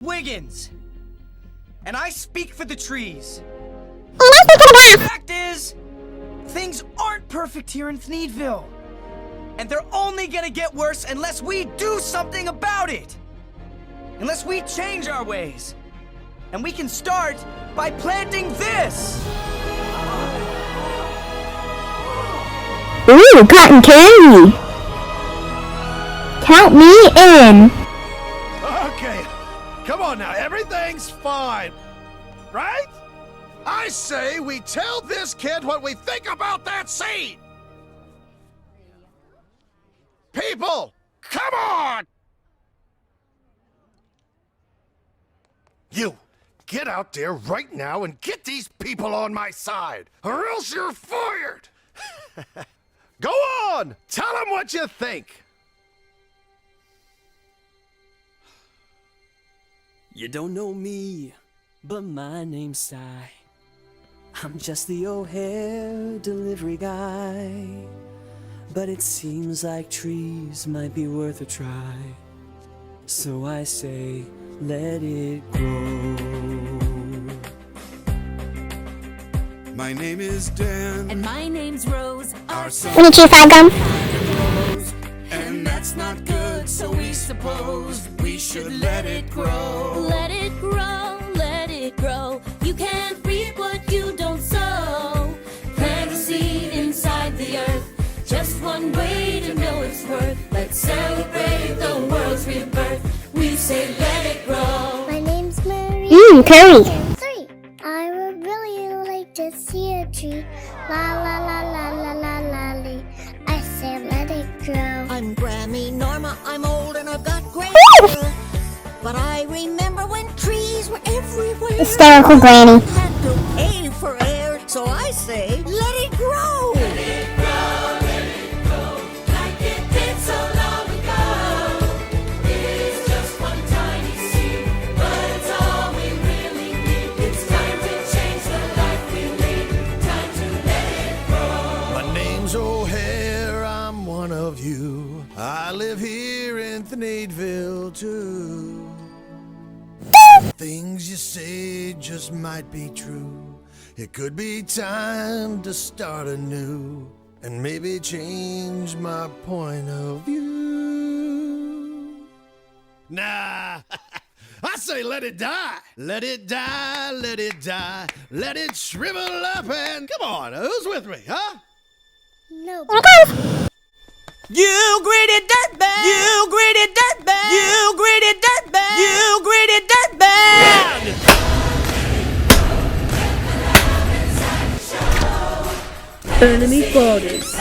Wiggins. And I speak for the trees. The fact is, things aren't perfect here in Thneedville. And they're only gonna get worse unless we do something about it. Unless we change our ways. And we can start by planting this. Ooh, cotton candy. Count me in. Okay, come on now, everything's fine, right? I say we tell this kid what we think about that seed! People, come on! You, get out there right now and get these people on my side, or else you're fired! Go on, tell them what you think! You don't know me, but my name's Cy. I'm just the O'Hare delivery guy. But it seems like trees might be worth a try. So I say, let it grow. My name is Dan. And my name's Rose. Our son, Let me chew 5 gum. And that's not good, so we suppose we should let it grow. Let it grow, let it grow. You can't reap what you don't sow. Plant a seed inside the earth. Just one way to know its worth. Let's celebrate the world's rebirth. We say let it grow. My name's Marie. Curry. 3. I would really like to see a tree. La la la la la la la lee. I say let it grow. I'm Grammy Norma, I'm old and I've got gray hair. But I remember when trees were everywhere. Hysterical Granny. Had to pay for air, so I say, let it grow. Let it grow, like it did so long ago. It's just one tiny seed, but it's all we really need. It's time to change the life we lead. Time to let it grow. My name's O'Hare, I'm one of you. I live here in Thneedville too. Things you say just might be true. It could be time to start anew and maybe change my point of view. Nah, I say let it die. Let it die, let it die. Let it shrivel up and come on, who's with me, huh? No. You greedy dirtbag! You greedy dirtbag! You greedy dirtbag! You greedy dirtbag! Enemy quarters.